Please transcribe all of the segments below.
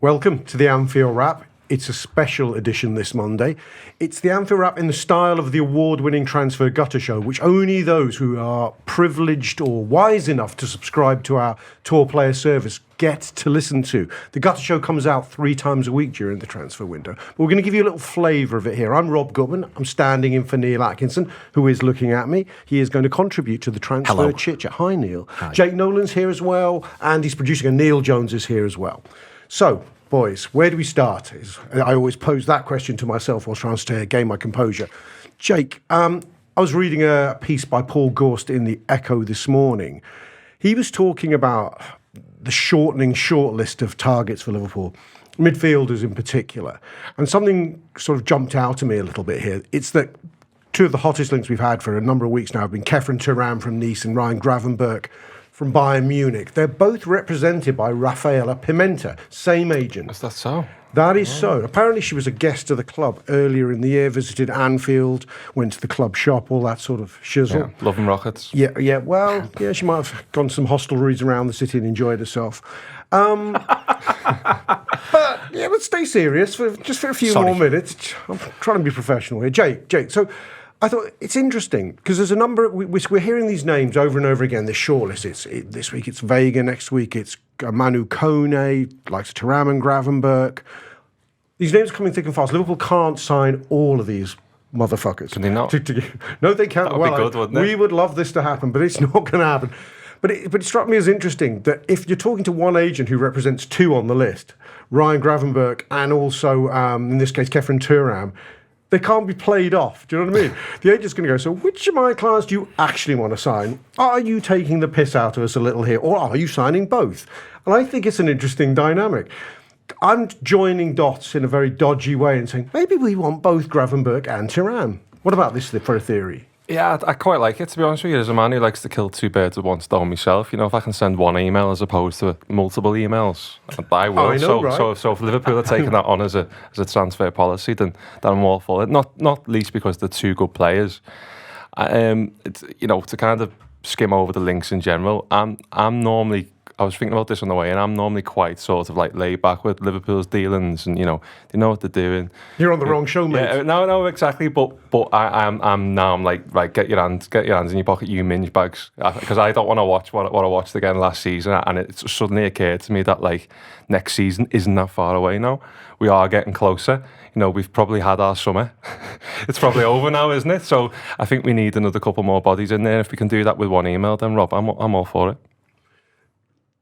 Welcome to the Anfield Wrap. It's a special edition this Monday. It's the Anfield Wrap in the style of the award-winning Transfer Gutter Show, which only those who are privileged or wise enough to subscribe to our tour player service get to listen to. The Gutter Show comes out 3 times a week during the transfer window. But we're going to give you a little flavour of it here. I'm Rob Gutmann. I'm standing in for Neil Atkinson, who is looking at me. He is going to contribute to the transfer chit-chat. Hi, Neil. Hi. Jake Nolan's here as well, and he's producing, and Neil Jones is here as well. So, boys, where do we start? I always pose that question to myself while trying to gain my composure. Jake, I was reading a piece by Paul Gorst in the Echo this morning. He was talking about the shortening shortlist of targets for Liverpool, midfielders in particular. And something sort of jumped out to me a little bit here. It's that 2 of the hottest links we've had for a number of weeks now have been Kefren Turan from Nice and Ryan Gravenberch from Bayern Munich. They're both represented by Rafaela Pimenta, same agent. Is that so? That is so. Apparently she was a guest of the club earlier in the year, visited Anfield, went to the club shop, all that sort of shizzle. Yeah, loving rockets. Yeah. Well, yeah, she might have gone to some hostelries around the city and enjoyed herself. But let's stay serious for a few more minutes. I'm trying to be professional here. Jake, so I thought it's interesting because there's a number. We're hearing these names over and over again. This shortlist. This week it's Vega. Next week it's Manu Kone, likes Thuram and Gravenberch. These names are coming thick and fast. Liverpool can't sign all of these motherfuckers. Can they not? No, they can't. That would be good, wouldn't it? We would love this to happen, but it's not going to happen. But it struck me as interesting that if you're talking to one agent who represents 2 on the list, Ryan Gravenberch and also in this case Kefren Turan, they can't be played off. Do you know what I mean? The agent's going to go, so which of my clients do you actually want to sign? Are you taking the piss out of us a little here? Or are you signing both? And I think it's an interesting dynamic. I'm joining dots in a very dodgy way and saying, maybe we want both Gravenberch and Thuram. What about this for a theory? Yeah, I quite like it, to be honest with you. As a man who likes to kill 2 birds with one stone myself, if I can send one email as opposed to multiple emails, I will. I know, right? So if Liverpool are taking that on as a transfer policy, then I'm all for it. Not least because they're 2 good players. It's, to kind of skim over the links in general, I'm normally, I was thinking about this on the way, and I'm normally quite sort of like laid back with Liverpool's dealings, and they know what they're doing. You're on the wrong show, mate. Yeah, no, exactly. But I'm like, right, get your hands in your pocket, you minge bags, because I don't want to watch what I watched again last season, and it suddenly occurred to me that next season isn't that far away now. We are getting closer. We've probably had our summer. It's probably over now, isn't it? So I think we need another couple more bodies in there. If we can do that with one email, then Rob, I'm all for it.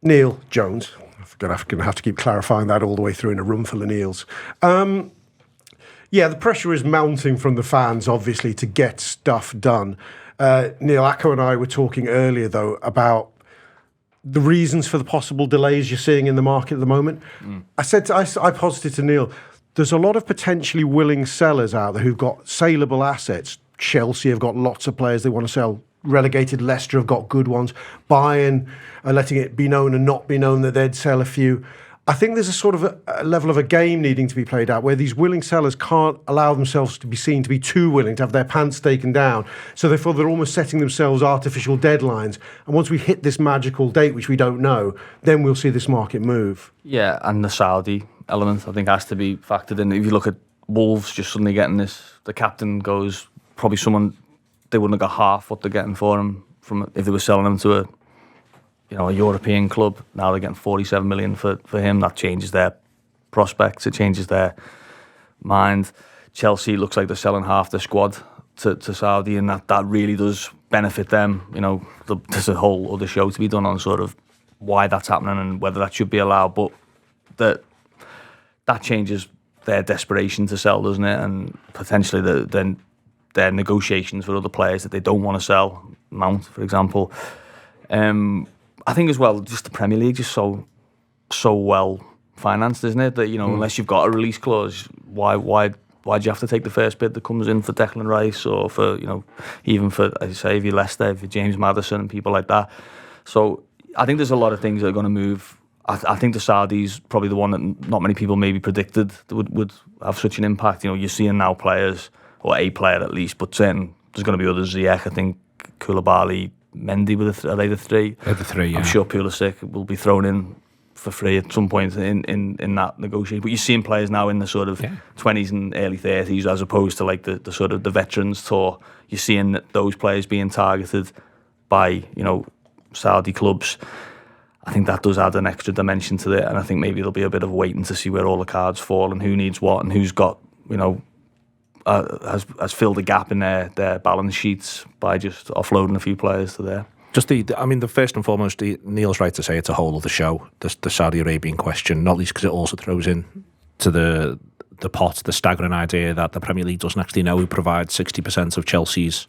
Neil Jones. I'm going to have to keep clarifying that all the way through in a room full of Neils. The pressure is mounting from the fans, obviously, to get stuff done. Neil Atko and I were talking earlier, though, about the reasons for the possible delays you're seeing in the market at the moment. I posited to Neil, there's a lot of potentially willing sellers out there who've got saleable assets. Chelsea have got lots of players they want to sell. Relegated Leicester have got good ones. Bayern are letting it be known and not be known that they'd sell a few. I think there's a sort of a level of a game needing to be played out where these willing sellers can't allow themselves to be seen to be too willing, to have their pants taken down. So therefore they're almost setting themselves artificial deadlines. And once we hit this magical date, which we don't know, then we'll see this market move. Yeah, and the Saudi element, I think, has to be factored in. If you look at Wolves just suddenly getting this, the captain goes, probably someone, they wouldn't have got half what they're getting for him from if they were selling him to a European club. Now they're getting 47 million for him. That changes their prospects. It changes their mind. Chelsea looks like they're selling half their squad to Saudi, and that really does benefit them. There's a whole other show to be done on sort of why that's happening and whether that should be allowed. But that changes their desperation to sell, doesn't it? And potentially their negotiations for other players that they don't want to sell, Mount, for example. I think as well, just the Premier League just so well financed, isn't it? That unless you've got a release clause, why do you have to take the first bid that comes in for Declan Rice or for even for, as you say, if you're Leicester, if you're James Maddison and people like that? So I think there's a lot of things that are going to move. I think the Saudis probably the one that not many people maybe predicted would have such an impact. You're seeing now players, or a player at least, but then there's going to be others. Ziyech, I think, Koulibaly, Mendy, are they the 3? They're the 3, yeah. I'm sure Pulisic will be thrown in for free at some point in that negotiation. But you're seeing players now in the sort of 20s and early 30s, as opposed to like the sort of the veterans tour. You're seeing those players being targeted by Saudi clubs. I think that does add an extra dimension to it, and I think maybe there'll be a bit of waiting to see where all the cards fall and who needs what and who's got has filled a gap in their balance sheets by just offloading a few players to there. Just the first and foremost, Neil's right to say it's a whole other show, the Saudi Arabian question, not least because it also throws in to the pot the staggering idea that the Premier League doesn't actually know who provides 60% of Chelsea's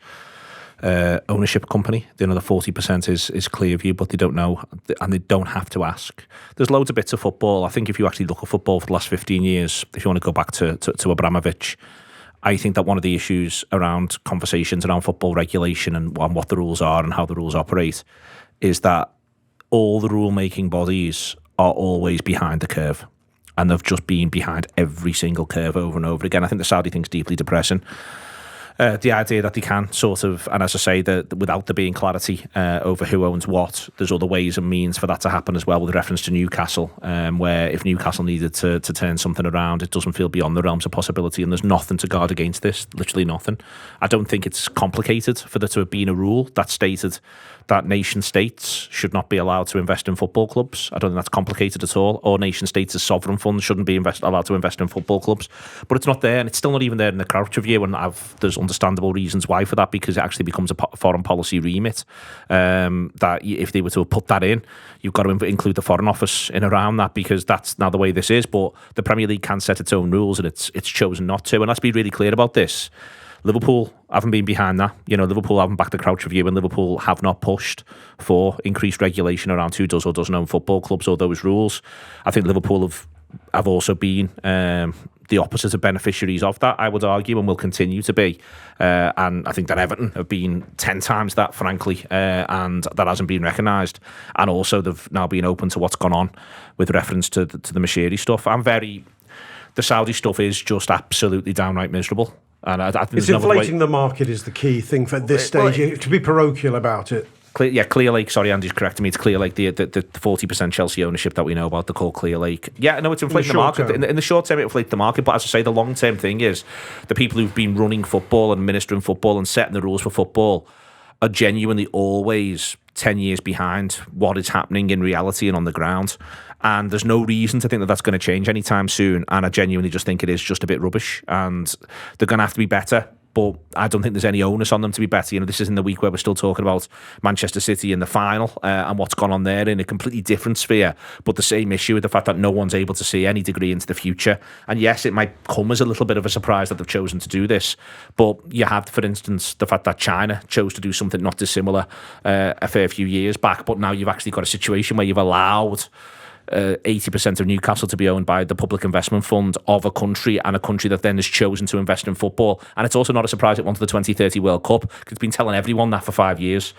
ownership company. The 40% is Clearview, but they don't know, and they don't have to ask. There's loads of bits of football. I think if you actually look at football for the last 15 years, if you want to go back to Abramovich, I think that one of the issues around conversations around football regulation and what the rules are and how the rules operate is that all the rule-making bodies are always behind the curve, and they've just been behind every single curve over and over again. I think the Saudi thing's deeply depressing. The idea that they can sort of, and as I say, that without there being clarity over who owns what, there's other ways and means for that to happen as well, with reference to Newcastle, where if Newcastle needed to turn something around, it doesn't feel beyond the realms of possibility, and there's nothing to guard against this, literally nothing. I don't think it's complicated for there to have been a rule that stated that nation states should not be allowed to invest in football clubs. I don't think that's complicated at all. Or nation states as sovereign funds shouldn't be allowed to invest in football clubs. But it's not there, and it's still not even there in the Crouch review, and there's understandable reasons why for that, because it actually becomes a foreign policy remit. That if they were to have put that in, you've got to include the Foreign Office in around that, because that's now the way this is. But the Premier League can set its own rules, and it's chosen not to. And let's be really clear about this. Liverpool haven't been behind that. Liverpool haven't backed the Crouch review, and Liverpool have not pushed for increased regulation around who does or doesn't own football clubs or those rules. I think Liverpool have also been the opposite of beneficiaries of that, I would argue, and will continue to be. And I think that Everton have been 10 times that, frankly, and that hasn't been recognised. And also they've now been open to what's gone on with reference to the Mashiri stuff. The Saudi stuff is just absolutely downright miserable. And I think it's inflating the market is the key thing for this stage. You have to be parochial about it. Clear Lake. Sorry, Andy's correcting me. It's Clear Lake, the 40% Chelsea ownership that we know about. They're called Clear Lake. Yeah, no, it's inflating the market. In the short term, it inflates the market. But as I say, the long term thing is the people who've been running football and administering football and setting the rules for football are genuinely always 10 years behind what is happening in reality and on the ground. And there's no reason to think that that's going to change anytime soon. And I genuinely just think it is just a bit rubbish. And they're going to have to be better. But I don't think there's any onus on them to be better. This is in the week where we're still talking about Manchester City in the final and what's gone on there in a completely different sphere. But the same issue with the fact that no one's able to see any degree into the future. And yes, it might come as a little bit of a surprise that they've chosen to do this. But you have, for instance, the fact that China chose to do something not dissimilar a fair few years back. But now you've actually got a situation where you've allowed 80% of Newcastle to be owned by the public investment fund of a country, and a country that then has chosen to invest in football. And it's also not a surprise it wanted the 2030 World Cup, because it's been telling everyone that for 5 years.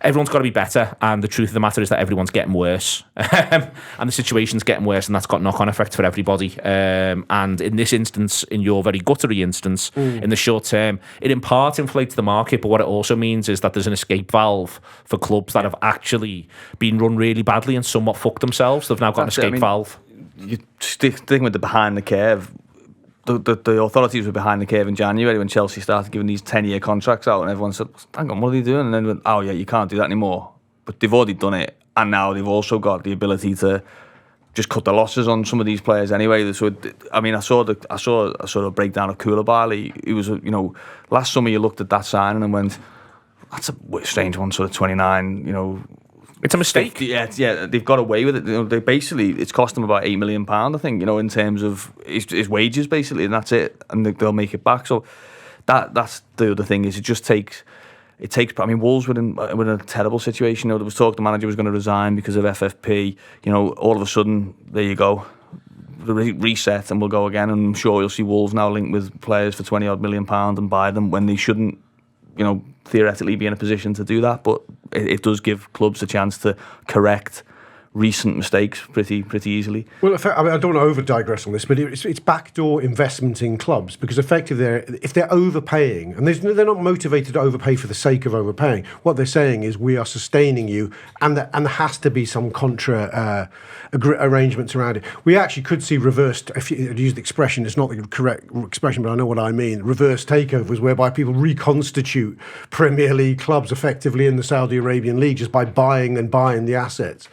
Everyone's got to be better, and the truth of the matter is that everyone's getting worse. And the situation's getting worse, and that's got knock-on effects for everybody. And in this instance, in your very guttery instance, in the short term, it in part inflates the market, but what it also means is that there's an escape valve for clubs that have actually been run really badly and somewhat fucked themselves. They've now got an escape valve. You sticking with the behind the curve. The authorities were behind the curve in January when Chelsea started giving these 10-year contracts out, and everyone said, hang on, what are they doing? And then went, oh yeah, you can't do that anymore. But they've already done it, and now they've also got the ability to just cut the losses on some of these players anyway. So I saw a sort of breakdown of Koulibaly. It was, last summer you looked at that signing and went, that's a strange one, sort of 29, It's a mistake. Yeah, they've got away with it. They basically, it's cost them about £8 million, I think, in terms of his wages, basically, and that's it. And they'll make it back. So that's the other thing is it takes. I mean, Wolves were in a terrible situation. There was talk the manager was going to resign because of FFP. All of a sudden, there you go, the reset, and we'll go again. And I'm sure you'll see Wolves now linked with players for £20-odd million and buy them when they shouldn't. Theoretically be in a position to do that, but it does give clubs a chance to correct recent mistakes pretty easily. Well, I mean, I don't want to over-digress on this, but it's backdoor investment in clubs, because effectively, if they're overpaying, and they're not motivated to overpay for the sake of overpaying, what they're saying is, we are sustaining you, and there has to be some contra arrangements around it. We actually could see reversed, if you use the expression, it's not the correct expression, but I know what I mean, reverse takeovers, whereby people reconstitute Premier League clubs effectively in the Saudi Arabian League just by buying the assets.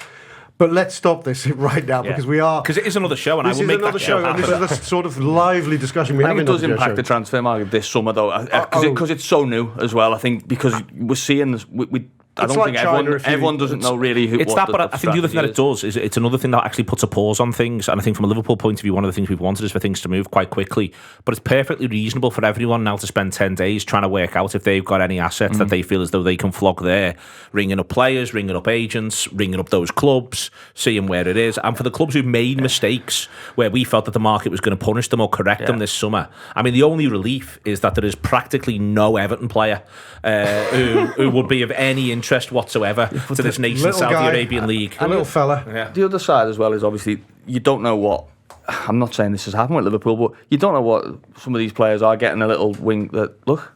But let's stop this right now, because it is another show, and I will make that show happen. This is the sort of lively discussion we have. I think it does impact the transfer market this summer, though, because it's so new as well. I think because we're seeing this, I don't think everyone doesn't know really who. It's that, but I think the other thing that it does is it's another thing that actually puts a pause on things. And I think from a Liverpool point of view, one of the things we've wanted is for things to move quite quickly. But it's perfectly reasonable for everyone now to spend 10 days trying to work out if they've got any assets that they feel as though they can flog there, ringing up players, ringing up agents, ringing up those clubs, seeing where it is. And for the clubs who've made mistakes where we felt that the market was going to punish them or correct them this summer, I mean, the only relief is that there is practically no Everton player who would be of any interest whatsoever to this nascent Saudi Arabian league. A little fella. Yeah. The other side as well is obviously you don't know what. I'm not saying this has happened with Liverpool, but you don't know what some of these players are getting a little wink that, look,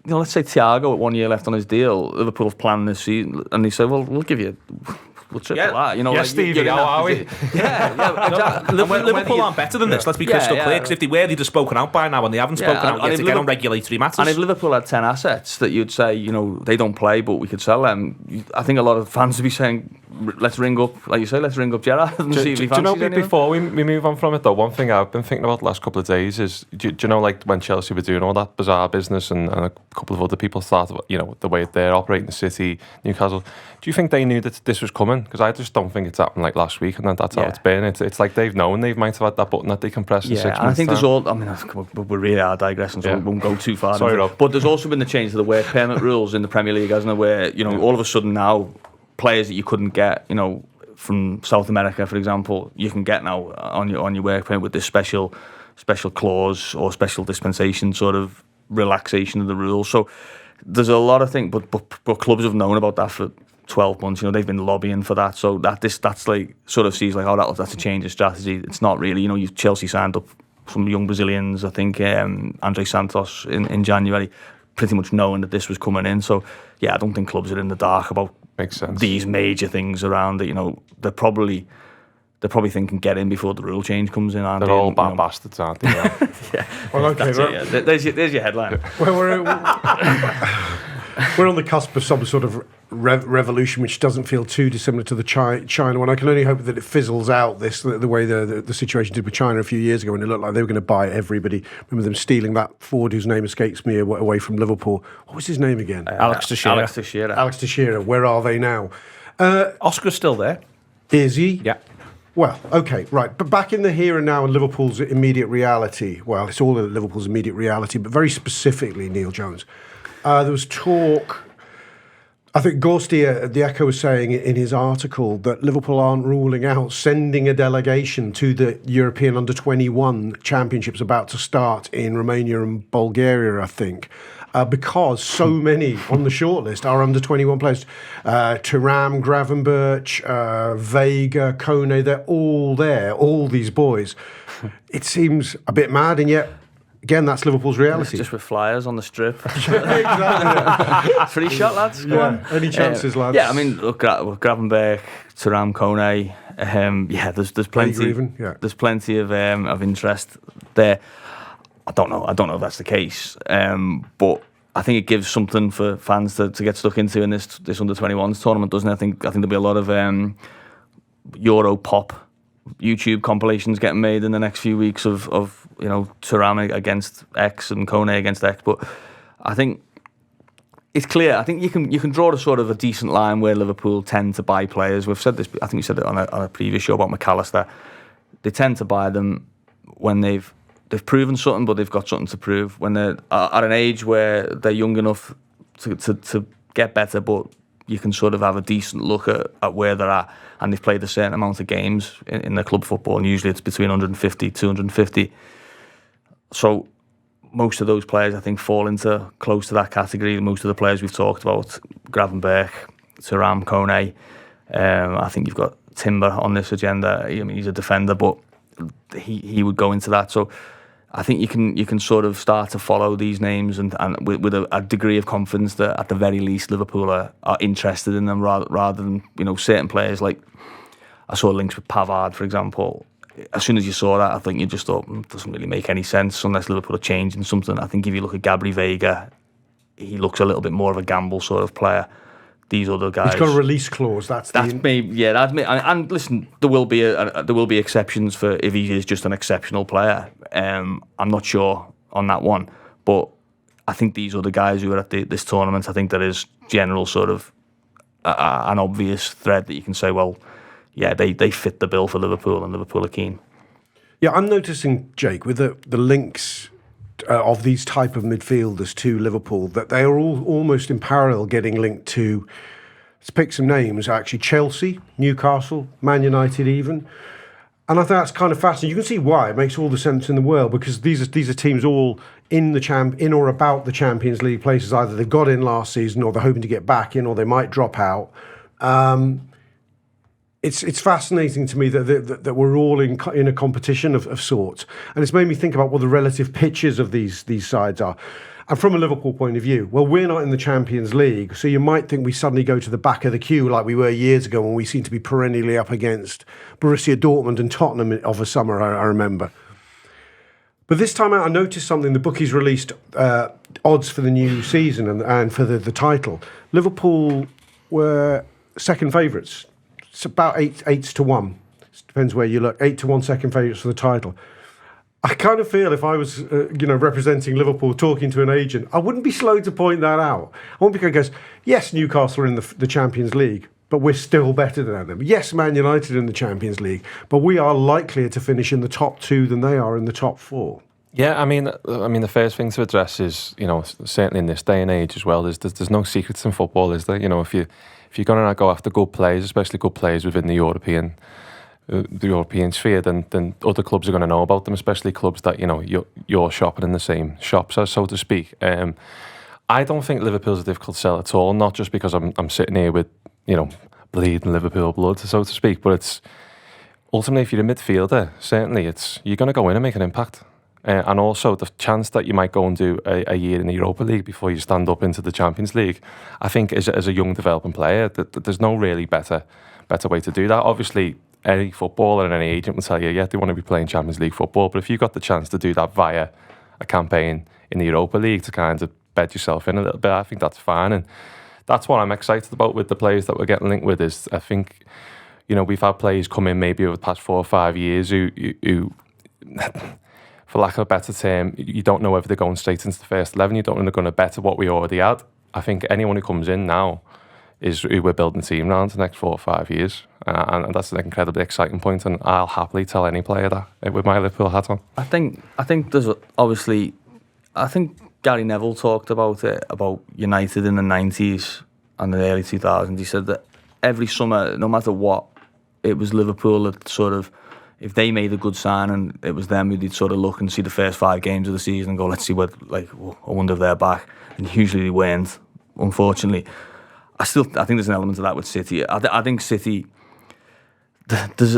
let's say Thiago with 1 year left on his deal, Liverpool have planned this season, and they say, well, we'll triple that. Yes, Stevie, how are we? Exactly. Liverpool aren't better than this, let's be crystal clear, because if they were, they'd have spoken out by now, and they haven't spoken out yet to get on regulatory matters. And if Liverpool had 10 assets that you'd say, they don't play, but we could sell them, I think a lot of fans would be saying, let's ring up, like you say, let's ring up Gerrard and see if he fancies anyone. Before we move on from it, though, one thing I've been thinking about the last couple of days is, do you know, like when Chelsea were doing all that bizarre business and a couple of other people started, the way they're operating the City, Newcastle, do you think they knew that this was coming? Because I just don't think it's happened like last week, and that's how it's been. It's like they've known, they might have had that button that they can press in 6 months. I think there's all, I mean, we really are digressing, so we won't go too far. Sorry, Rob. But there's also been the change to the work permit rules in the Premier League, hasn't there, where, all of a sudden now, players that you couldn't get, from South America, for example, you can get now on your work permit with this special clause or special dispensation sort of relaxation of the rules. So there's a lot of things, but clubs have known about that for 12 months. They've been lobbying for that. So that's like sort of sees like, oh, that's a change of strategy. It's not really. Chelsea signed up some young Brazilians. I think Andre Santos in January, pretty much knowing that this was coming in. So I don't think clubs are in the dark about. Makes sense. These major things around it, they're probably thinking get in before the rule change comes in. They're all bad bastards, aren't they? Well, okay, there's your headline. Well, we're on the cusp of some sort of revolution, which doesn't feel too dissimilar to the China one. I can only hope that it fizzles out the way the situation did with China a few years ago, when it looked like they were going to buy everybody. Remember them stealing that forward whose name escapes me away from Liverpool. What was his name again? Alex Teixeira. Where are they now? Oscar's still there. Is he? Yeah. Well, okay, right. But back in the here and now and Liverpool's immediate reality, well, it's all Liverpool's immediate reality, but very specifically, Neil Jones, there was talk. I think Gorstier, the Echo, was saying in his article that Liverpool aren't ruling out sending a delegation to the European Under-21 Championships about to start in Romania and Bulgaria, I think, because so many on the shortlist are Under-21 players. Thuram, Gravenberch, Vega, Kone, they're all there, all these boys. It seems a bit mad, and yet... Again, that's Liverpool's reality. Just with flyers on the strip. Exactly. Free shot, lads. Go on. Any chances, lads? Yeah, I mean, look, Gravenberch, Thuram, Kone. There's plenty. There's plenty of interest there. I don't know if that's the case, but I think it gives something for fans to get stuck into in this under-21s tournament, doesn't it? I think there'll be a lot of Euro pop YouTube compilations getting made in the next few weeks of Thuram against X and Kone against X, but I think it's clear. I think you can draw a sort of a decent line where Liverpool tend to buy players. We've said this. I think we said it on a previous show about McAllister. They tend to buy them when they've proven something, but they've got something to prove. When they're at an age where they're young enough to get better, but you can sort of have a decent look at where they're at, and they've played a certain amount of games in their club football, and usually it's between 150, 250. So most of those players, I think, fall into close to that category. Most of the players we've talked about, Gravenberch, Thuram, Kone, I think you've got Timber on this agenda. I mean, he's a defender, but he would go into that. So I think you can sort of start to follow these names and with a degree of confidence that at the very least Liverpool are interested in them rather than, you know, certain players. Like I saw links with Pavard, for example. As soon as you saw that, I think you just thought it doesn't really make any sense unless Liverpool are changing something. I think if you look at Gabri Veiga, he looks a little bit more of a gamble sort of player. These other guys, he's got a release clause. That's me. Yeah, that's me. And listen, there will be exceptions for if he is just an exceptional player. I'm not sure on that one, but I think these other guys who are at this tournament, I think there is general sort of an obvious thread that you can say, well, yeah, they fit the bill for Liverpool, and Liverpool are keen. Yeah, I'm noticing, Jake, with the links of these type of midfielders to Liverpool, that they are all almost in parallel getting linked to, let's pick some names, actually Chelsea, Newcastle, Man United even. And I think that's kind of fascinating. You can see why. It makes all the sense in the world, because these are teams all in or about the Champions League places. Either they got in last season, or they're hoping to get back in, or they might drop out. It's fascinating to me that we're all in a competition of sorts, and it's made me think about what the relative pitches of these sides are. And from a Liverpool point of view, well, we're not in the Champions League, so you might think we suddenly go to the back of the queue like we were years ago when we seemed to be perennially up against Borussia Dortmund and Tottenham of a summer, I remember. But this time out, I noticed something. The bookies released odds for the new season and for the title. Liverpool were second favourites. It's about 8-1. Depends where you look. 8-1 second favourites for the title. I kind of feel if I was, representing Liverpool, talking to an agent, I wouldn't be slow to point that out. I wouldn't be going to go, yes, Newcastle are in the Champions League, but we're still better than them. Yes, Man United are in the Champions League, but we are likelier to finish in the top 2 than they are in the top 4. Yeah, I mean, the first thing to address is, certainly in this day and age as well, there's no secrets in football, is there? If you're going to go after good players, especially good players within the European sphere, then other clubs are going to know about them, especially clubs that you're shopping in the same shops, so to speak. I don't think Liverpool's a difficult sell at all. Not just because I'm sitting here with bleeding Liverpool blood, so to speak, but it's ultimately, if you're a midfielder, certainly you're going to go in and make an impact. And also the chance that you might go and do a year in the Europa League before you stand up into the Champions League, I think as a young developing player, there's no really better way to do that. Obviously, any footballer and any agent will tell you, yeah, they want to be playing Champions League football, but if you've got the chance to do that via a campaign in the Europa League to kind of bed yourself in a little bit, I think that's fine. And that's what I'm excited about with the players that we're getting linked with, is I think, we've had players come in maybe over the past 4 or 5 years who for lack of a better term, you don't know whether they're going straight into the first 11. You don't know they're going to better what we already had. I think anyone who comes in now is who we're building a team around the next 4 or 5 years. And that's an incredibly exciting point, and I'll happily tell any player that with my Liverpool hat on. I think there's obviously, I think Gary Neville talked about it, about United in the 90s and the early 2000s. He said that every summer, no matter what, it was Liverpool that sort of, if they made a good sign, and it was them who they'd sort of look and see the first 5 games of the season and go, let's see what, I wonder if they're back. And usually they weren't, unfortunately. I think there's an element of that with City. I think City, it's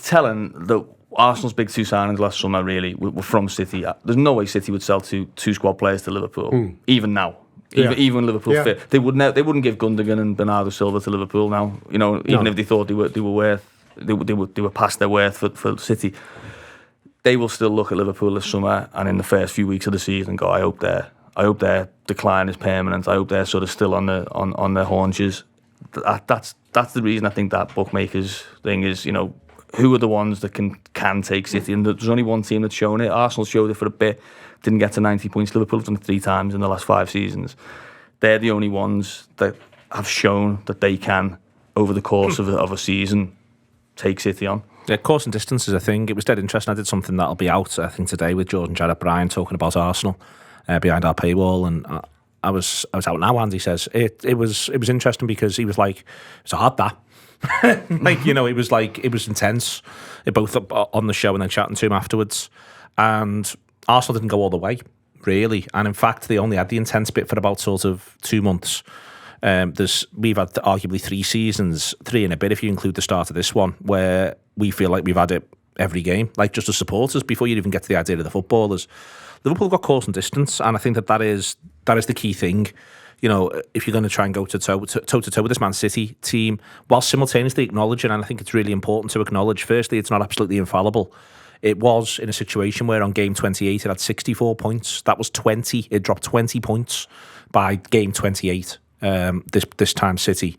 telling that Arsenal's big 2 signings last summer really were from City. There's no way City would sell two squad players to Liverpool, even now. Even when Liverpool fit, they wouldn't give Gundogan and Bernardo Silva to Liverpool now. Even if they thought they were worth. They were past their worth for City. They will still look at Liverpool this summer and in the first few weeks of the season and go, I hope their decline is permanent. I hope they're sort of still on their haunches. That's the reason I think that bookmakers thing is, who are the ones that can take City? And there's only one team that's shown it. Arsenal showed it for a bit, didn't get to 90 points. Liverpool have done it 3 times in the last 5 seasons. They're the only ones that have shown that they can, over the course of a season, take City on. Yeah, course and distance is a thing. It was dead interesting. I did something that'll be out, I think, today with Jordan Jarrett Bryan talking about Arsenal behind our paywall, and I was out now, and he says it was interesting because he was like, it's hard that. It was intense, both on the show and then chatting to him afterwards. And Arsenal didn't go all the way, really. And in fact, they only had the intense bit for about sort of 2 months. We've had arguably 3 seasons, 3 and a bit if you include the start of this one, where we feel like we've had it every game, like just as supporters, before you even get to the idea of the footballers. Liverpool got course and distance, and I think that is the key thing. You know, if you're going to try and go toe to toe with this Man City team, while simultaneously acknowledging, and I think it's really important to acknowledge, firstly, it's not absolutely infallible. It was in a situation where on game 28 it had 64 points. That was 20. It dropped 20 points by game 28. This time City,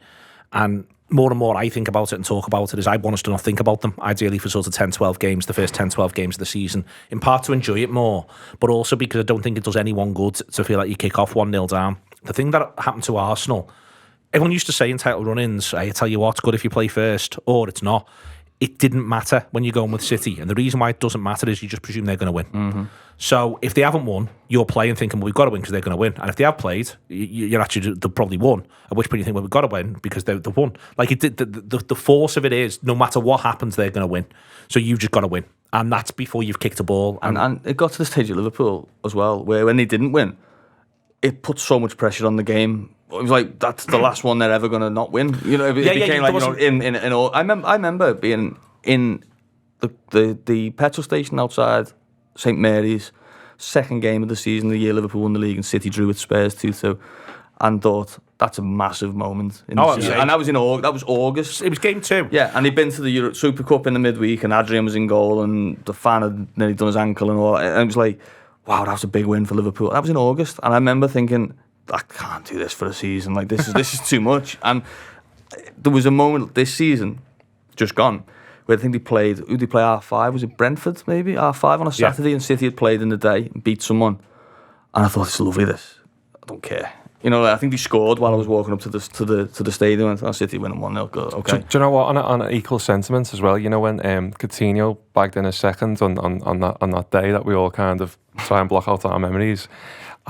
and more I think about it and talk about it is I want us to not think about them, ideally for sort of 10-12 games, the first 10-12 games of the season, in part to enjoy it more, but also because I don't think it does anyone good to feel like you kick off 1-0 down. The thing that happened to Arsenal, everyone used to say in title run-ins, I tell you what, it's good if you play first, or it's not. It didn't matter when you're going with City, and the reason why it doesn't matter is you just presume they're going to win. Mm-hmm. So if they haven't won, you're playing thinking, well, we've got to win because they're going to win. And if they have played, you're actually, they've probably won. At which point you think, well, we've got to win because they've won. Like it did, the force of it is, no matter what happens, they're going to win. So you've just got to win. And that's before you've kicked a ball. And it got to the stage at Liverpool as well, where when they didn't win, it put so much pressure on the game. It was like, that's the last one they're ever going to not win. You know, it became like, you know, I remember being in the petrol station outside St Mary's, second game of the season, the year Liverpool won the league and City drew with Spurs 2-2, and thought, that's a massive moment. And that was August. It was game 2. Yeah, and he'd been to the Euro Super Cup in the midweek, and Adrian was in goal, and the fan had nearly done his ankle and all. And it was like, wow, that was a big win for Liverpool. That was in August, and I remember thinking, I can't do this for a season. Like this is too much. And there was a moment this season, just gone, where I think they played. Who did they play? R5? Was it Brentford? Maybe R5 on a Saturday, and City had played in the day and beat someone. And I thought, it's lovely. This, I don't care. You know, I think they scored while I was walking up to the stadium, and City winning 1-0. Okay. Do you know what? On equal sentiments as well. You know when Coutinho bagged in a second on that day that we all kind of try and block out our memories.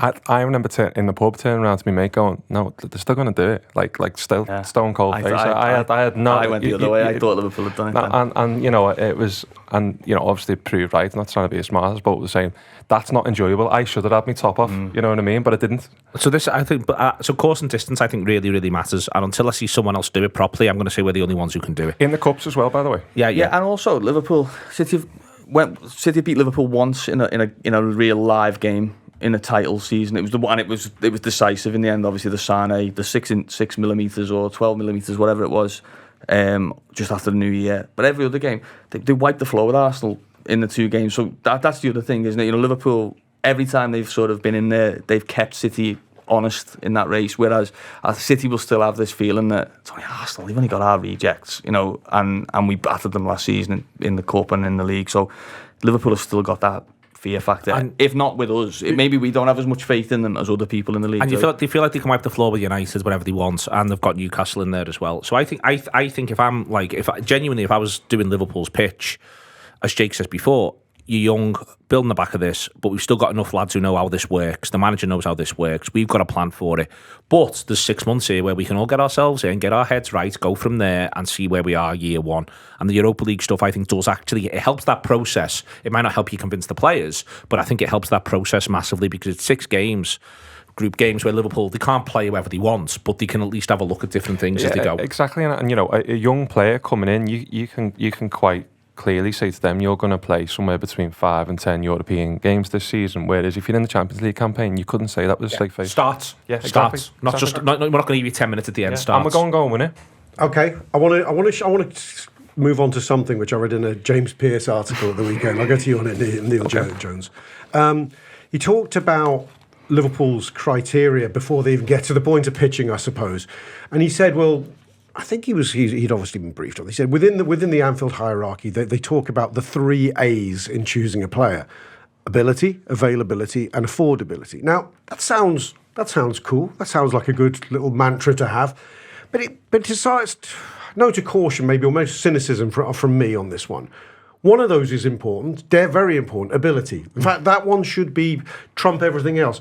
I remember in the pub turning around to me mate going, no, they're still going to do it. Like still stone cold face. I had no. I went the other way. I thought Liverpool had done it. And you know it was, and you know obviously it proved right. Not trying to be as smart as, but was saying that's not enjoyable. I should have had my top off. You know what I mean? But I didn't. So this, I think, so course and distance, I think really, really matters. And until I see someone else do it properly, I'm going to say we're the only ones who can do it in the cups as well. By the way. Yeah. And also Liverpool, City beat Liverpool once in a real live game. In a title season, it was decisive in the end. Obviously, the Sane, the 6mm or 12mm, whatever it was, just after the New Year. But every other game, they wiped the floor with Arsenal in the 2 games. So that's the other thing, isn't it? You know, Liverpool, every time they've sort of been in there, they've kept City honest in that race. Whereas City will still have this feeling that it's only Arsenal. They've only got our rejects, you know, and we battered them last season in the cup and in the league. So Liverpool have still got that fear factor. And if not with us, maybe we don't have as much faith in them as other people in the league. And they feel like they can wipe the floor with United whenever they want, and they've got Newcastle in there as well. So I think if I was doing Liverpool's pitch, as Jake says before, you're young, building the back of this, but we've still got enough lads who know how this works. The manager knows how this works. We've got a plan for it. But there's 6 months here where we can all get ourselves in, get our heads right, go from there and see where we are year 1. And the Europa League stuff, I think, does actually, it helps that process. It might not help you convince the players, but I think it helps that process massively because it's 6 games, group games where Liverpool, they can't play whoever they want, but they can at least have a look at different things as they go. Exactly. And you know, a young player coming in, you can quite clearly say to them, you're going to play somewhere between 5 and 10 European games this season. Whereas if you're in the Champions League campaign, you couldn't say that with a straight face. Starts. Yeah, exactly. Starts. Not just. We're not going to give you 10 minutes at the end. Starts. And we're going win it. Okay, I want to move on to something which I read in a James Pearce article at the weekend. I'll go to you on it, Neil Jones. He talked about Liverpool's criteria before they even get to the point of pitching, I suppose, and he said, well, I think he'd obviously been briefed on. He said within the Anfield hierarchy, they talk about the 3 A's in choosing a player: ability, availability, and affordability. Now that sounds cool. That sounds like a good little mantra to have. But besides, note of caution, maybe almost cynicism from me on this one. One of those is important. They're very important. Ability. In fact, that one should be trump everything else.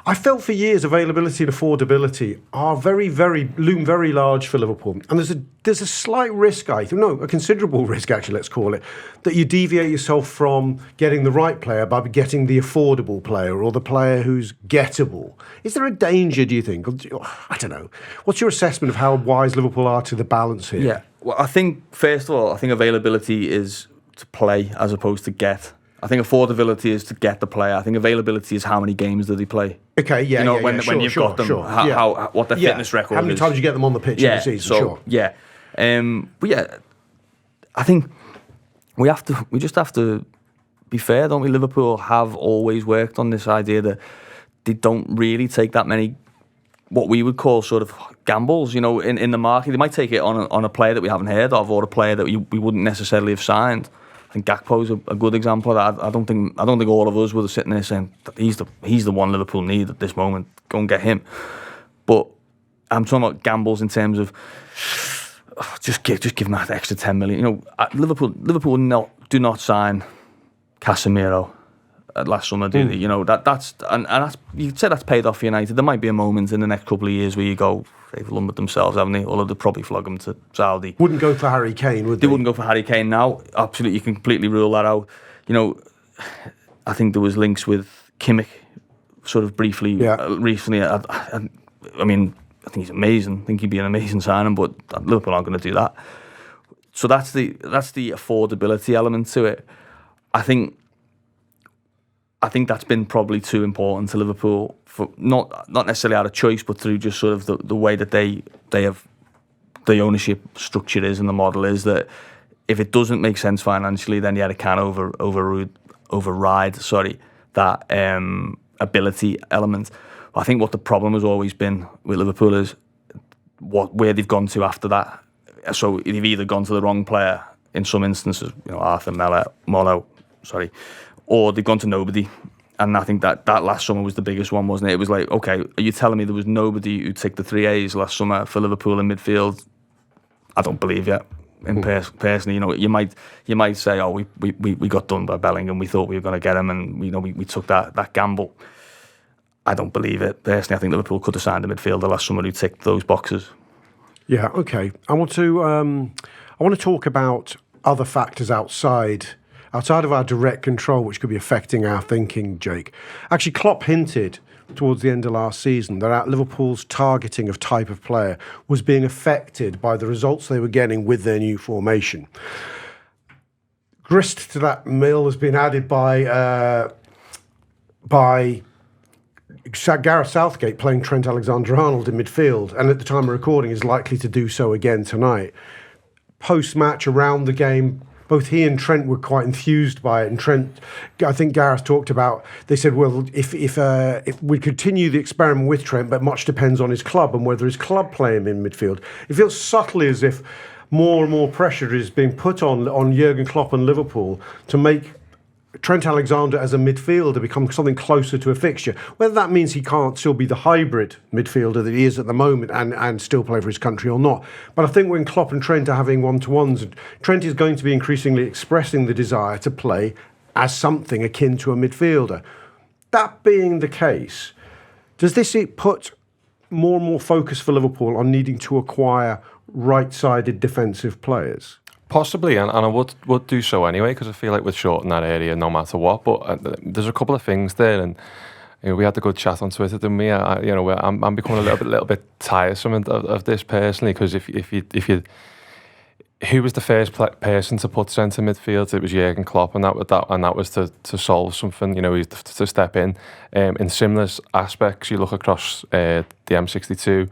I felt for years availability and affordability are loom very large for Liverpool. And there's a slight risk, a considerable risk actually, let's call it, that you deviate yourself from getting the right player by getting the affordable player or the player who's gettable. Is there a danger, do you think? I don't know. What's your assessment of how wise Liverpool are to the balance here? Yeah. Well, I think, first of all, availability is to play as opposed to get. I think affordability is to get the player. I think availability is how many games do they play. Okay, yeah, when you've got them, what their fitness record is. How many times you get them on the pitch in the season, sure. Yeah. But yeah, I think we just have to be fair, don't we? Liverpool have always worked on this idea that they don't really take that many what we would call sort of gambles, in the market. They might take it on a player that we haven't heard of or a player that we wouldn't necessarily have signed. I think Gakpo's a good example of that. I don't think all of us were sitting there saying that he's the one Liverpool need at this moment. Go and get him. But I'm talking about gambles in terms of just give him that extra 10 million. Liverpool do not sign Casemiro last summer, do they? That's you said that's paid off for United. There might be a moment in the next couple of years where you go, they've lumbered themselves, haven't they? Although they'd probably flog them to Saudi. Wouldn't go for Harry Kane, would they? They wouldn't go for Harry Kane now. Absolutely, you can completely rule that out. I think there was links with Kimmich, sort of briefly recently. I mean, I think he's amazing. I think he'd be an amazing signing, but Liverpool aren't going to do that. So that's the affordability element to it. I think that's been probably too important to Liverpool, for not necessarily out of choice, but through just sort of the way that they have the ownership structure is and the model is, that if it doesn't make sense financially, then it can override that ability element. I think what the problem has always been with Liverpool is where they've gone to after that. So they've either gone to the wrong player in some instances, Arthur Molo, or they've gone to nobody. And I think that last summer was the biggest one, wasn't it? It was like, okay, are you telling me there was nobody who ticked the 3 A's last summer for Liverpool in midfield? I don't believe it. Personally, you might say, oh, we got done by Bellingham. We thought we were going to get him, and we took that gamble. I don't believe it. Personally, I think Liverpool could have signed a midfielder last summer who ticked those boxes. Yeah, okay. I want to talk about other factors outside of our direct control, which could be affecting our thinking, Jake. Actually, Klopp hinted towards the end of last season that Liverpool's targeting of type of player was being affected by the results they were getting with their new formation. Grist to that mill has been added by Gareth Southgate playing Trent Alexander-Arnold in midfield, and at the time of recording is likely to do so again tonight. Post-match, around the game, both he and Trent were quite enthused by it. And Trent, I think Gareth talked about, they said, well, if we continue the experiment with Trent, but much depends on his club and whether his club play him in midfield. It feels subtly as if more and more pressure is being put on Jurgen Klopp and Liverpool to make Trent Alexander as a midfielder become something closer to a fixture. Whether that means he can't still be the hybrid midfielder that he is at the moment and still play for his country or not. But I think when Klopp and Trent are having one-to-ones, Trent is going to be increasingly expressing the desire to play as something akin to a midfielder. That being the case, does this put more and more focus for Liverpool on needing to acquire right-sided defensive players? Possibly, and I would do so anyway, because I feel like we're short in that area no matter what. But there's a couple of things there, and we had a good chat on Twitter, didn't we? I'm becoming a little bit tiresome of this personally, because if you who was the first person to put centre midfield? It was Jurgen Klopp, and that was to solve something. To step in. In similar aspects, you look across the M62.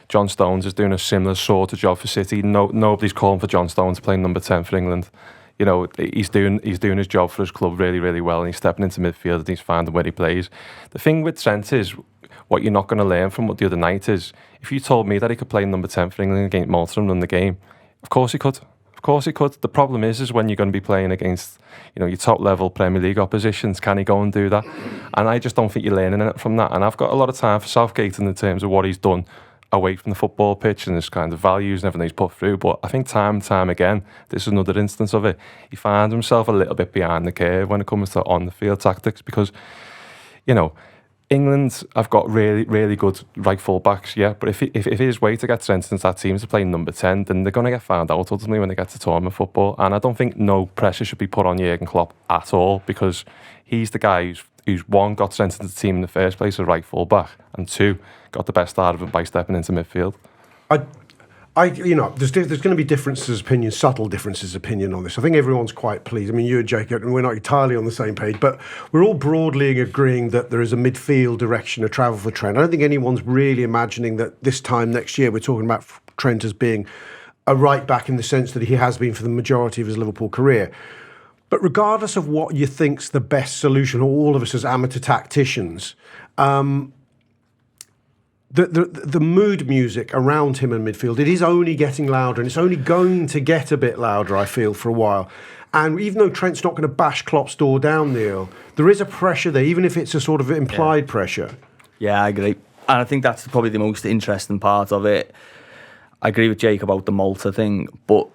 John Stones is doing a similar sort of job for City. Nobody's calling for John Stones to play number 10 for England. He's doing his job for his club really, really well, and he's stepping into midfield and he's finding where he plays. The thing with Trent is, what you're not going to learn from the other night is, if you told me that he could play number 10 for England against Malta and run the game, of course he could. Of course he could. The problem is when you're going to be playing against your top level Premier League oppositions, can he go and do that? And I just don't think you're learning it from that. And I've got a lot of time for Southgate in terms of what he's done away from the football pitch and his kind of values and everything he's put through. But I think time and time again, this is another instance of it. He finds himself a little bit behind the curve when it comes to on-the-field tactics because, you know, England have got really, really good right full-backs, yeah, but if his way to get Trent into that team is to play number 10, then they're going to get found out ultimately when they get to tournament football. And I don't think no pressure should be put on Jurgen Klopp at all, because he's the guy who's one, got Trent into the team in the first place as right full-back, and two, got the best out of it by stepping into midfield. There's going to be differences of opinion, subtle differences of opinion on this. I think everyone's quite pleased. I mean, you and Jacob, and we're not entirely on the same page, but we're all broadly agreeing that there is a midfield direction of travel for Trent. I don't think anyone's really imagining that this time next year we're talking about Trent as being a right back in the sense that he has been for the majority of his Liverpool career. But regardless of what you think's the best solution, or all of us as amateur tacticians, the mood music around him in midfield, it is only getting louder, and it's only going to get a bit louder, I feel, for a while. And even though Trent's not going to bash Klopp's door down, Neil, there is a pressure there, even if it's a sort of implied pressure. Yeah, I agree. And I think that's probably the most interesting part of it. I agree with Jake about the Malta thing, but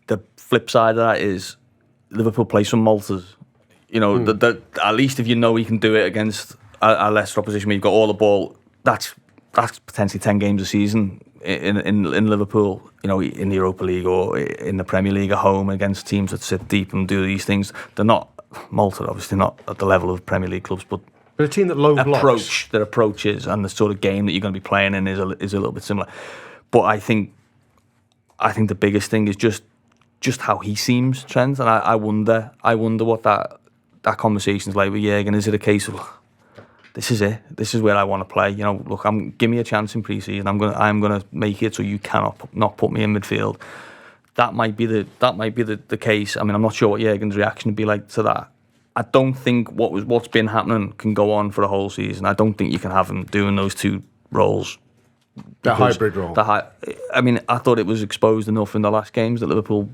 the flip side of that is Liverpool play some Maltas. You know, at least if you know he can do it against a lesser opposition where you've got all the ball, that's potentially 10 games a season in Liverpool, you know, in the Europa League or in the Premier League at home against teams that sit deep and do these things. They're not, Malta obviously not at the level of Premier League clubs, but a team that low blocks. Their approaches and the sort of game that you're going to be playing in is a little bit similar. But I think the biggest thing is just how he seems, Trent, and I wonder what that conversation's like with Jurgen. Is it a case of, this is it. This is where I want to play. You know, look, give me a chance in pre-season. I'm gonna make it so you cannot not put me in midfield. That might be the case. I mean, I'm not sure what Jurgen's reaction would be like to that. I don't think what's been happening can go on for the whole season. I don't think you can have him doing those two roles. The hybrid role. I mean, I thought it was exposed enough in the last games that Liverpool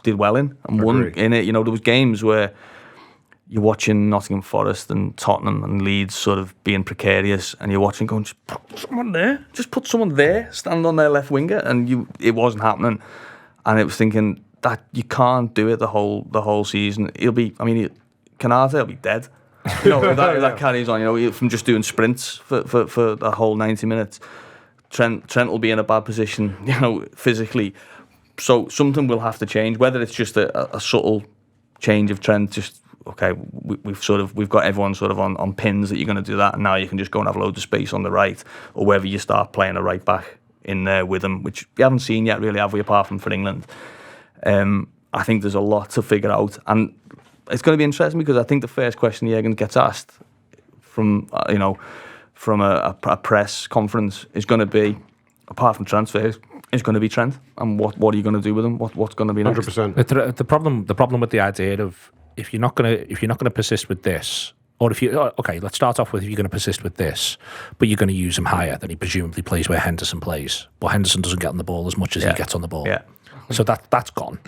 did well in and won in it. You know, there was games where you're watching Nottingham Forest and Tottenham and Leeds sort of being precarious, and you're watching going, just put someone there. Just put someone there, stand on their left winger, and it wasn't happening. And it was thinking that you can't do it the whole season. Canate will be dead. You know, if that carries on, you know, from just doing sprints for the whole 90 minutes. Trent will be in a bad position, you know, physically. So something will have to change, whether it's just a subtle change of Trent, just okay, we've got everyone sort of on pins that you're going to do that, and now you can just go and have loads of space on the right, or whether you start playing a right back in there with him, which we haven't seen yet really, have we, apart from for England. I think there's a lot to figure out, and it's going to be interesting because I think the first question Jurgen gets asked from a press conference is going to be, apart from transfers, is going to be Trent, and what are you going to do with him? What's going to be next? 100%. The problem with the idea of if you're not going to persist with this, or let's start off with if you're going to persist with this, but you're going to use him higher, then he presumably plays where Henderson plays. But Henderson doesn't get on the ball as much as he gets on the ball. Yeah. So that's gone.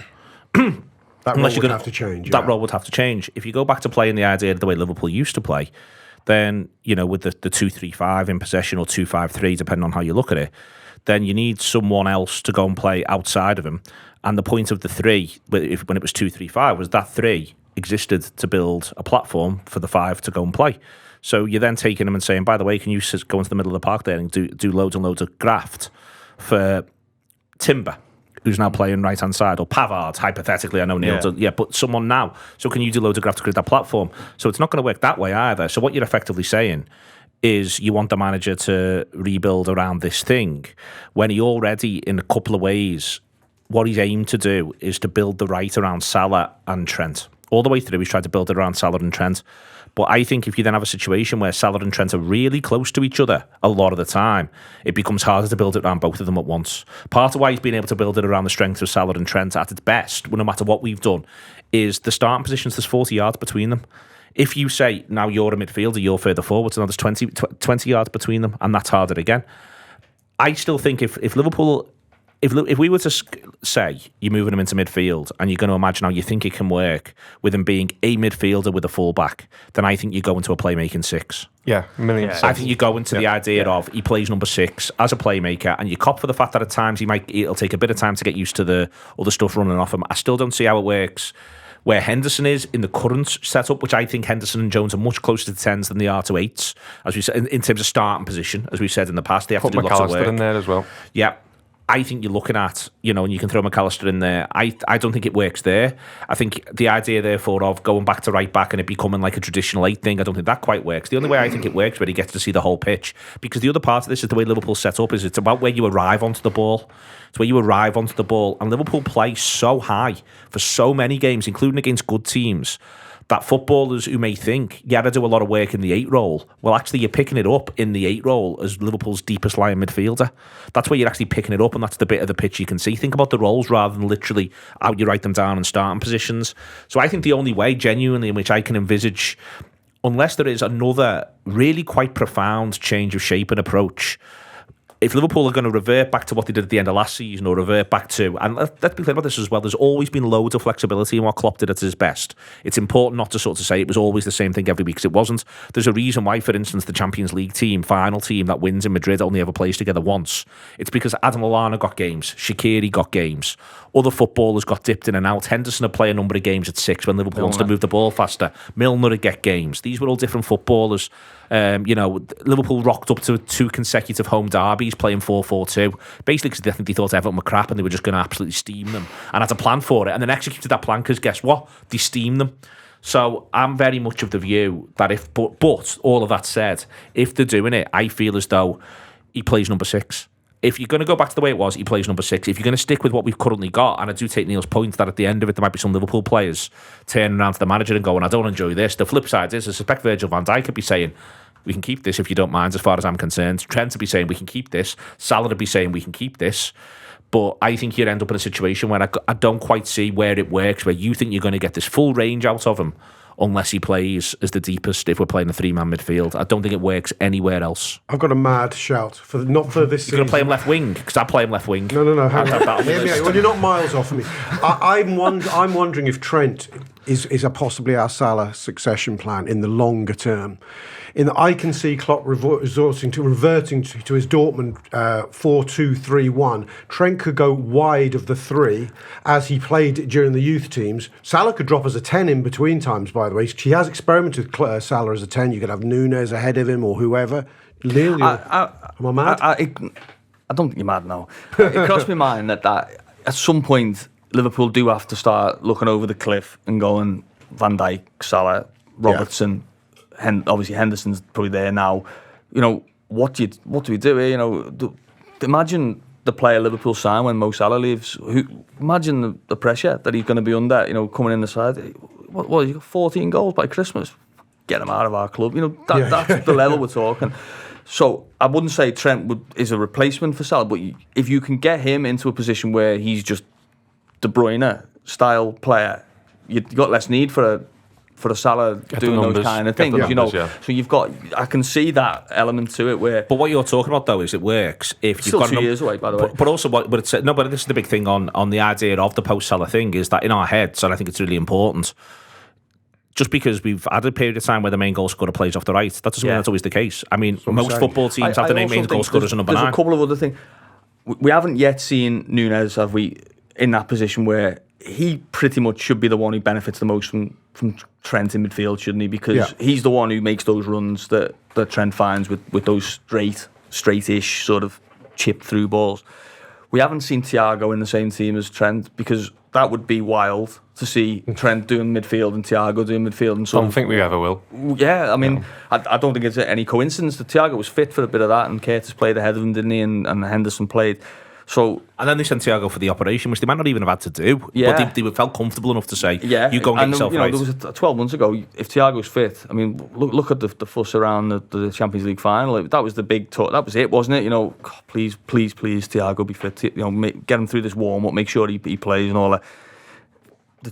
That role would have to change. That role would have to change. If you go back to playing the idea of the way Liverpool used to play, then, you know, with the 2-3-5 in possession or 2-5-3, depending on how you look at it, then you need someone else to go and play outside of him. And the point of the three, when it was 2-3-5, was that three existed to build a platform for the five to go and play. So you're then taking them and saying, by the way, can you go into the middle of the park there and do loads and loads of graft for Timber, who's now playing right-hand side, or Pavard, hypothetically, I know Neil does, but someone now. So can you do loads of graft to create that platform? So it's not going to work that way either. So what you're effectively saying is you want the manager to rebuild around this thing, when he already, in a couple of ways, what he's aimed to do is to build the right around Salah and Trent. All the way through, he's tried to build it around Salah and Trent. But I think if you then have a situation where Salah and Trent are really close to each other a lot of the time, it becomes harder to build it around both of them at once. Part of why he's been able to build it around the strength of Salah and Trent at its best, no matter what we've done, is the starting positions, there's 40 yards between them. If you say, now you're a midfielder, you're further forward, so now there's 20 yards between them, and that's harder again. I still think if Liverpool if we were to say you're moving him into midfield and you're going to imagine how you think it can work with him being a midfielder with a fullback, then I think you go into a playmaking 6. Yeah, million. I think you go into the idea of he plays number 6 as a playmaker, and you cop for the fact that at times it'll take a bit of time to get used to the other stuff running off him. I still don't see how it works where Henderson is in the current setup, which I think Henderson and Jones are much closer to 10s than they are to 8s, as we said, in terms of starting position, as we've said in the past. They have to do lots of work. McAllister in there as well. Yeah. I think you're looking at, and you can throw McAllister in there. I don't think it works there. I think the idea, therefore, of going back to right back and it becoming like a traditional 8 thing, I don't think that quite works. The only way I think it works where he gets to see the whole pitch, because the other part of this is the way Liverpool's set up, is it's about where you arrive onto the ball. It's where you arrive onto the ball, and Liverpool play so high for so many games, including against good teams, that footballers who may think, I do a lot of work in the 8 role, well, actually, you're picking it up in the 8 role as Liverpool's deepest lying midfielder. That's where you're actually picking it up, and that's the bit of the pitch you can see. Think about the roles rather than literally how you write them down in starting positions. So I think the only way, genuinely, in which I can envisage, unless there is another really quite profound change of shape and approach, if Liverpool are going to revert back to what they did at the end of last season, or revert back to, and let's be clear about this as well, there's always been loads of flexibility in what Klopp did at his best. It's important not to sort of say it was always the same thing every week, because it wasn't. There's a reason why, for instance, the Champions League final team that wins in Madrid only ever plays together once. It's because Adam Lallana got games, Shaqiri got games, other footballers got dipped in and out. Henderson would play a number of games at 6 when Liverpool wants to move the ball faster. Milner would get games. These were all different footballers. Liverpool rocked up to 2 consecutive home derbies playing 4-4-2, basically because I think they thought Everton were crap and they were just going to absolutely steam them, and had a plan for it, and then executed that plan because guess what? They steamed them. So I'm very much of the view that but all of that said, if they're doing it, I feel as though he plays number 6. If you're going to go back to the way it was, he plays number 6. If you're going to stick with what we've currently got, and I do take Neil's point that at the end of it, there might be some Liverpool players turning around to the manager and going, I don't enjoy this. The flip side is, I suspect Virgil van Dijk could be saying, we can keep this if you don't mind, as far as I'm concerned. Trent would be saying, we can keep this. Salah would be saying, we can keep this. But I think you'd end up in a situation where I don't quite see where it works, where you think you're going to get this full range out of him, unless he plays as the deepest if we're playing a 3-man midfield. I don't think it works anywhere else. I've got a mad shout, not for this season. You're going to play him left wing? Because I play him left wing. No. Hear me out. Well, you're not miles off me. I'm wondering if Trent is possibly our Salah succession plan in the longer term. I can see Klopp reverting to his Dortmund 4-2-3-1. Trent could go wide of the 3 as he played during the youth teams. Salah could drop as a 10 in between times, by the way. He has experimented with Salah as a 10. You could have Núñez ahead of him or whoever. Neil, am I mad? I don't think you're mad now. It crossed my mind that at some point Liverpool do have to start looking over the cliff and going Van Dijk, Salah, Robertson. Yeah. Obviously Henderson's probably there now. What do we do here? Imagine the player Liverpool sign when Mo Salah leaves. Imagine the pressure that he's going to be under. Coming in the side. What you got 14 goals by Christmas? Get him out of our club. That's the level we're talking. So I wouldn't say Trent is a replacement for Salah, but if you can get him into a position where he's just De Bruyne style player, you've got less need for a Salah doing those kind of things, Yeah. So you've got, I can see that element to it where. But what you're talking about though is it works if you've still got 2 years away, by the way. But also, but this is the big thing on the idea of the post Salah thing is that in our heads, and I think it's really important. Just because we've had a period of time where the main goal scorer plays off the right, that doesn't mean that's always the case. I mean, most football teams have the main goal scorer as a number 9. There's a couple of other things. We haven't yet seen Núñez, have we, in that position where he pretty much should be the one who benefits the most from Trent in midfield, shouldn't he? Because he's the one who makes those runs that Trent finds with those straight-ish sort of chip through balls. We haven't seen Thiago in the same team as Trent, because that would be wild to see Trent doing midfield and Thiago doing midfield. And so I don't think we ever will. Yeah, I mean, I don't think it's any coincidence that Thiago was fit for a bit of that, and Curtis played ahead of him, didn't he? And Henderson played. So, and then they sent Thiago for the operation, which they might not even have had to do. But they felt comfortable enough to say, you go and get yourself right. There was 12 months ago, if Thiago's fit, I mean, look at the fuss around the Champions League final. That was the big talk. That was it, wasn't it? Please, Thiago be fit. Get him through this warm-up, make sure he plays and all that.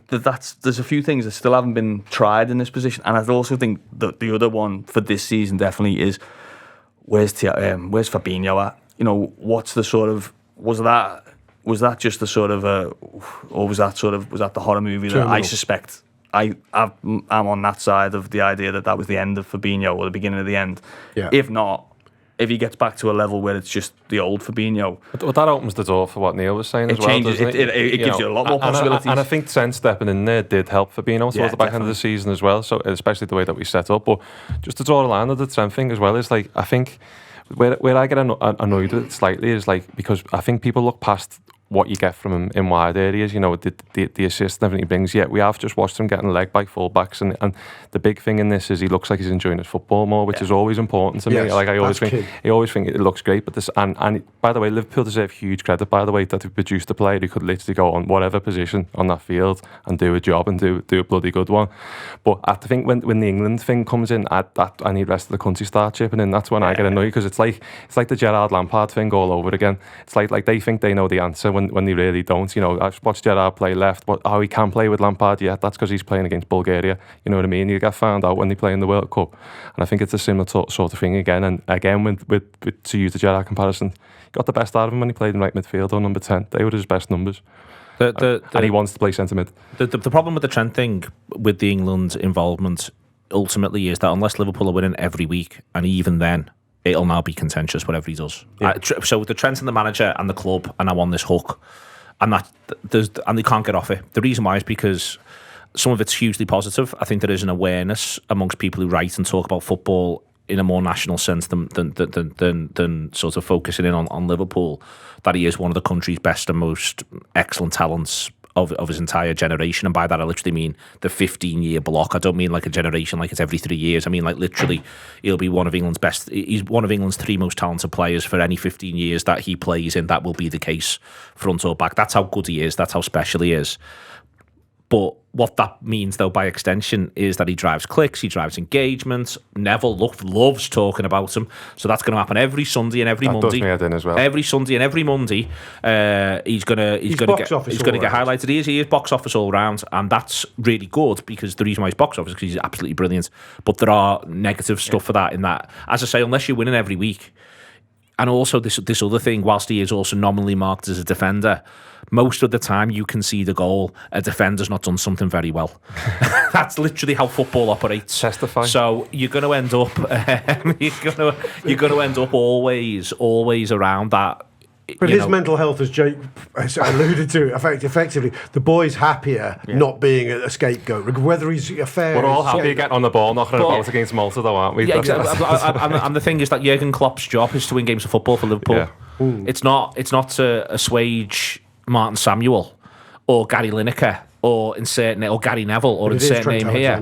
There's a few things that still haven't been tried in this position. And I also think that the other one for this season definitely is, where's Fabinho at? What's the sort of... Was was that just a sort of or was that the horror movie that I suspect? I'm on that side of the idea that was the end of Fabinho or the beginning of the end. Yeah. If not, if he gets back to a level where it's just the old Fabinho, but that opens the door for what Neil was saying as well. Changes, it gives you a lot more possibilities. And I think Trent stepping in there did help Fabinho towards the back end of the season as well. So especially the way that we set up. But just to draw a line of the Trent thing as well is like, I think where I get annoyed with it slightly is like, because I think people look past what you get from him in wide areas, the assist and everything he brings. Yeah, we have just watched him getting legged by full-backs, and the big thing in this is he looks like he's enjoying his football more, which is always important to me. Like I always think it looks great, but this and by the way, Liverpool deserve huge credit, by the way, that they've produced a player who could literally go on whatever position on that field and do a job and do a bloody good one. But I think when the England thing comes in, I need the rest of the country start chipping in. That's when I get annoyed, because it's like the Gerrard Lampard thing all over again. It's like they think they know the answer when they really don't. I've watched Gerrard play left, but how he can play with Lampard, that's because he's playing against Bulgaria. You know what I mean? You get found out when they play in the World Cup, and I think it's a similar sort of thing again. And again, with to use the Gerrard comparison, he got the best out of him when he played in right midfield on number 10. They were his best numbers. And he wants to play centre mid. The problem with the Trent thing, with the England involvement, ultimately is that unless Liverpool are winning every week, and even then, it'll now be contentious whatever he does. So the Trent and the manager and the club are now on this hook, and they can't get off it. The reason why is because some of it's hugely positive. I think there is an awareness amongst people who write and talk about football in a more national sense than sort of focusing in on Liverpool, that he is one of the country's best and most excellent talents of his entire generation. And by that I literally mean the 15-year block. I don't mean like a generation like it's every 3 years. I mean like literally he'll be one of England's best. He's one of England's 3 most talented players for any 15 years that he plays in. That will be the case front or back. That's how good he is. That's how special he is. But what that means, though, by extension, is that he drives clicks, he drives engagement. Neville loves talking about him, so that's going to happen every Sunday and every Monday. Does me head in as well. Every Sunday and every Monday, he's going to get highlighted. He is box office all round, and that's really good, because the reason why he's box office is because he's absolutely brilliant. But there are negative stuff for that. In that, as I say, unless you're winning every week, and also this other thing, whilst he is also nominally marked as a defender, most of the time you can see the goal, a defender's not done something very well. That's literally how football operates. Testify. So you're going to end up, you're going to end up always around that. But his mental health, as Jake has alluded to, effectively, the boy's happier not being a scapegoat, whether he's a fair. We're all happy getting on the ball, knocking about against Malta, though, aren't we? Yeah, exactly. And the thing is that Jurgen Klopp's job is to win games of football for Liverpool. Yeah. It's not to assuage Martin Samuel or Gary Lineker or Gary Neville or insert name here.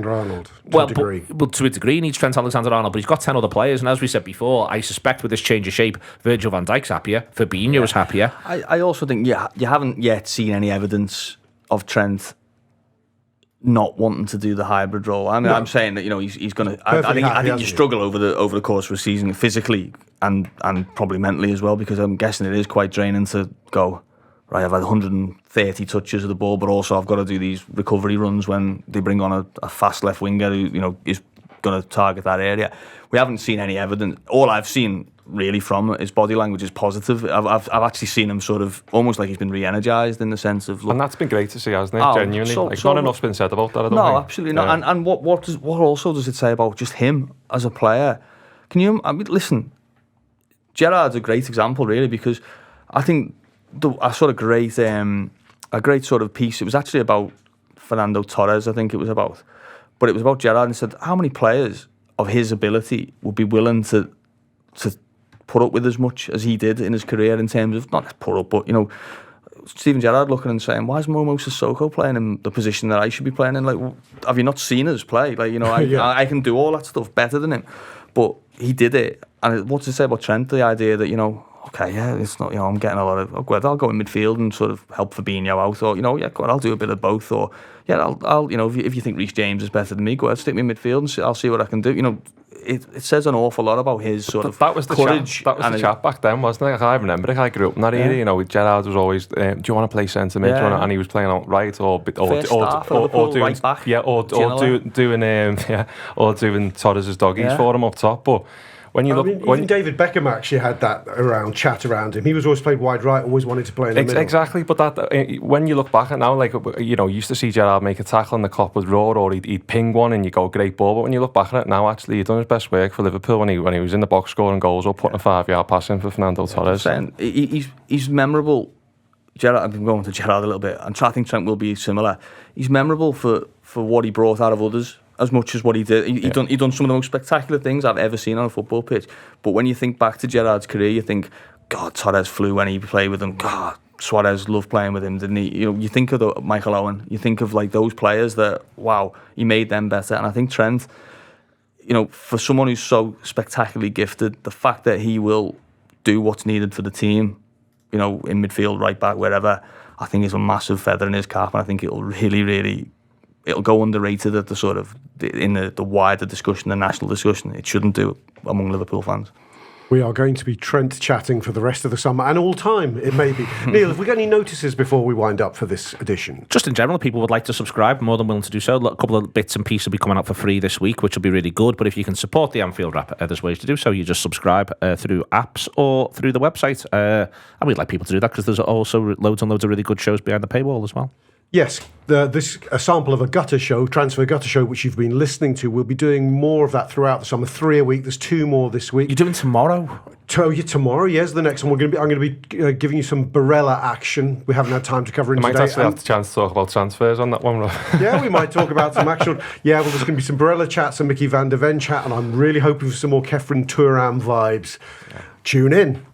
But to a degree, he needs Trent Alexander-Arnold, but he's got 10 other players, and as we said before, I suspect with this change of shape, Virgil van Dijk's happier, Fabinho's happier. I also think you haven't yet seen any evidence of Trent not wanting to do the hybrid role. I mean, I'm saying that he's going to. I think you struggle over the course of a season physically and probably mentally as well, because I'm guessing it is quite draining to go, right, I've had 130 touches of the ball, but also I've got to do these recovery runs when they bring on a fast left winger who is going to target that area. We haven't seen any evidence. All I've seen really from his body language is positive. I've actually seen him sort of almost like he's been re-energised in the sense of. And that's been great to see, hasn't it? Genuinely, not enough's been said about that. I don't think. No, absolutely not. And what also does it say about just him as a player? Listen, Gerrard's a great example, really, because I think. A great sort of piece. It was actually about Fernando Torres, I think it was about, but it was about Gerrard, and said how many players of his ability would be willing to put up with as much as he did in his career, in terms of not put up, but Steven Gerrard looking and saying, why is Momo Sissoko playing in the position that I should be playing in? Like, have you not seen us play? Like, I can do all that stuff better than him, but he did it. And what's it say about Trent? The idea that okay, yeah, it's not, I'm getting a lot of, I'll go in midfield and sort of help Fabinho out, or, I'll do a bit of both, or, I'll if you think Reece James is better than me, go ahead, stick me in midfield and I'll see what I can do. It says an awful lot about his sort of courage. That was the chat back then, wasn't it? Like, I remember it. I grew up in that era, Gerrard was always, do you want to play centre mid? And he was playing out right, or doing right back. or doing Torres' doggies for him up top, but when you look, even David Beckham actually had that chat around him. He was always played wide right, always wanted to play in the middle. Exactly, but that when you look back at now, like, you know, you used to see Gerrard make a tackle and the clock would roar, or he'd ping one and you go, great ball. But when you look back at it now, actually, he'd done his best work for Liverpool when he was in the box scoring goals or putting a 5-yard pass in for Fernando Torres. He's memorable. Gerrard, I've been going to Gerrard a little bit, and I think Trent will be similar. He's memorable for what he brought out of others as much as what he did. He done some of the most spectacular things I've ever seen on a football pitch. But when you think back to Gerrard's career, you think, God, Torres flew when he played with him. God, Suarez loved playing with him, didn't he? You know, you think of Michael Owen. You think of like those players that, wow, he made them better. And I think Trent, you know, for someone who's so spectacularly gifted, the fact that he will do what's needed for the team, you know, in midfield, right back, wherever, I think is a massive feather in his cap, and I think it'll really, it'll go underrated at the sort of in the wider discussion, the national discussion. It shouldn't do among Liverpool fans. We are going to be Trent chatting for the rest of the summer and all time, it may be. Neil, have we got any notices before we wind up for this edition? Just in general, people would like to subscribe, more than willing to do so. A couple of bits and pieces will be coming out for free this week, which will be really good. But if you can support the Anfield Wrap, there's ways to do so. You just subscribe through apps or through the website. And we'd like people to do that because there's also loads and loads of really good shows behind the paywall as well. Yes, this a sample of a gutter show, transfer gutter show, which you've been listening to. We'll be doing more of that throughout the summer. 3 a week. There's 2 more this week. You're doing tomorrow? Tomorrow, yes. The next one I'm going to be giving you some Barella action. We haven't had time to cover it today. We might actually have the chance to talk about transfers on that one. Yeah, we might talk about some action. Yeah, well, there's going to be some Barella chat, some Mickey van der Ven chat, and I'm really hoping for some more Kefren Turam vibes. Yeah. Tune in.